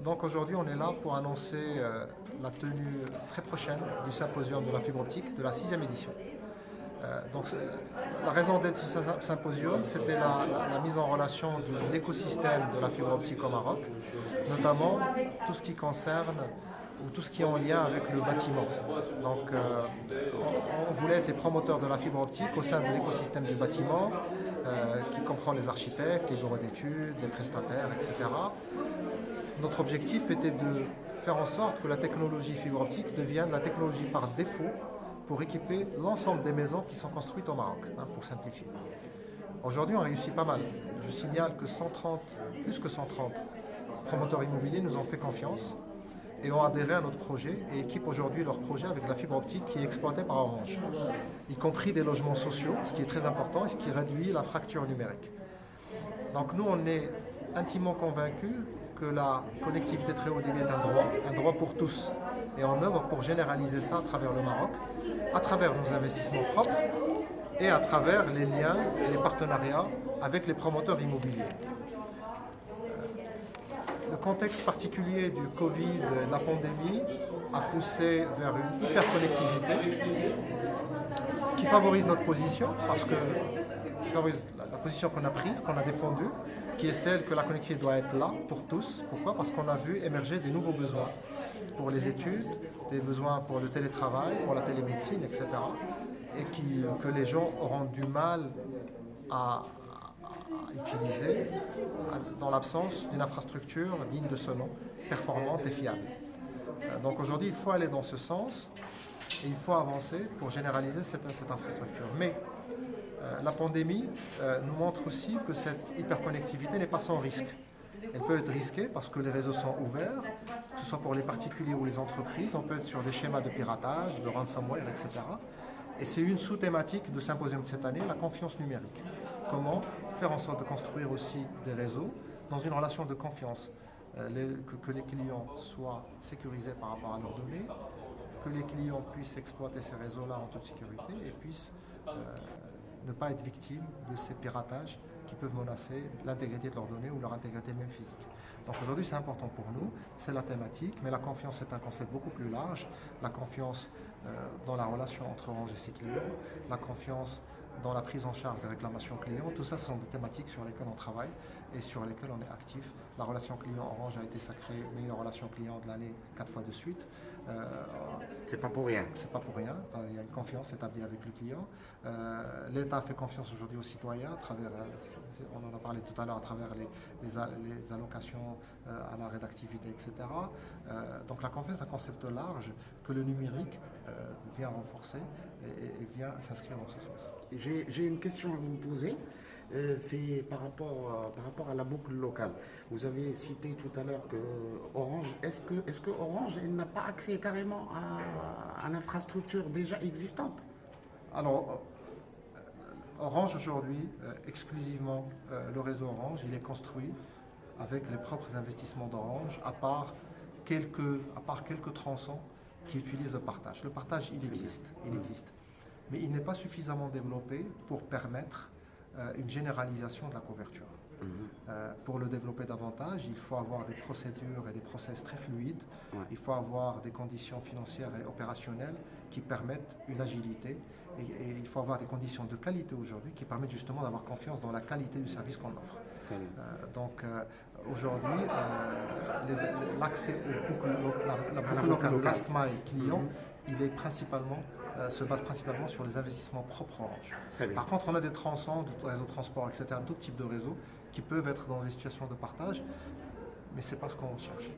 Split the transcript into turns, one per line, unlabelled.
Donc aujourd'hui, on est là pour annoncer la tenue très prochaine du symposium de la fibre optique de la 6e édition. La raison d'être de ce symposium, c'était la mise en relation de l'écosystème de la fibre optique au Maroc, notamment tout ce qui concerne ou tout ce qui est en lien avec le bâtiment. Donc, on voulait être les promoteurs de la fibre optique au sein de l'écosystème du bâtiment, qui comprend les architectes, les bureaux d'études, les prestataires, etc. Notre objectif était de faire en sorte que la technologie fibre optique devienne la technologie par défaut pour équiper l'ensemble des maisons qui sont construites au Maroc, pour simplifier. Aujourd'hui, on réussit pas mal. Je signale que plus que 130 promoteurs immobiliers nous ont fait confiance et ont adhéré à notre projet et équipent aujourd'hui leur projet avec la fibre optique qui est exploitée par Orange, y compris des logements sociaux, ce qui est très important et ce qui réduit la fracture numérique. Donc nous, on est intimement convaincus que la connectivité très haut débit est un droit pour tous, et on œuvre pour généraliser ça à travers le Maroc, à travers nos investissements propres et à travers les liens et les partenariats avec les promoteurs immobiliers. Le contexte particulier du Covid et de la pandémie a poussé vers une hyperconnectivité qui favorise notre position, qui favorise la position qu'on a prise, qu'on a défendue, qui est celle que la connectivité doit être là pour tous. Pourquoi? Parce qu'on a vu émerger des nouveaux besoins pour les études, des besoins pour le télétravail, pour la télémédecine, etc. Et que les gens auront du mal à utiliser dans l'absence d'une infrastructure digne de ce nom, performante et fiable. Donc aujourd'hui, il faut aller dans ce sens et il faut avancer pour généraliser cette infrastructure. Mais la pandémie nous montre aussi que cette hyperconnectivité n'est pas sans risque. Elle peut être risquée parce que les réseaux sont ouverts, que ce soit pour les particuliers ou les entreprises. On peut être sur des schémas de piratage, de ransomware, etc. Et c'est une sous-thématique de symposium de cette année, la confiance numérique. Comment faire en sorte de construire aussi des réseaux dans une relation de confiance, que les clients soient sécurisés par rapport à leurs données, que les clients puissent exploiter ces réseaux-là en toute sécurité et puissent ne pas être victimes de ces piratages qui peuvent menacer l'intégrité de leurs données ou leur intégrité même physique. Donc aujourd'hui, c'est important pour nous, c'est la thématique, mais la confiance est un concept beaucoup plus large. La confiance dans la relation entre Orange et ses clients, la confiance dans la prise en charge des réclamations clients, tout ça, ce sont des thématiques sur lesquelles on travaille et sur lesquelles on est actif. La relation client Orange a été sacrée meilleure relation client de l'année 4 fois de suite.
C'est pas pour rien.
C'est pas pour rien. Il y a une confiance établie avec le client. L'État fait confiance aujourd'hui aux citoyens à travers, on en a parlé tout à l'heure, à travers les allocations à la réactivité, etc. Donc la confiance est un concept large que le numérique vient renforcer et vient s'inscrire dans ce sens.
J'ai une question à vous poser. C'est par rapport à la boucle locale. Vous avez cité tout à l'heure que Orange, est-ce que Orange n'a pas accès carrément à l'infrastructure déjà existante?
Alors, Orange aujourd'hui, exclusivement le réseau Orange, il est construit avec les propres investissements d'Orange, à part quelques tronçons qui utilisent le partage. Le partage, il existe. Mais il n'est pas suffisamment développé pour permettre une généralisation de la couverture. Pour le développer davantage, il faut avoir des procédures et des process très fluides. Il faut avoir des conditions financières et opérationnelles qui permettent une agilité. Et il faut avoir des conditions de qualité aujourd'hui qui permettent justement d'avoir confiance dans la qualité du service qu'on offre. Donc aujourd'hui, l'accès la boucle locale, le last mile client, il est se base principalement sur les investissements propres Orange. Par contre, on a des tronçons, des réseaux de transport, etc., d'autres types de réseaux qui peuvent être dans des situations de partage, mais ce n'est pas ce qu'on cherche.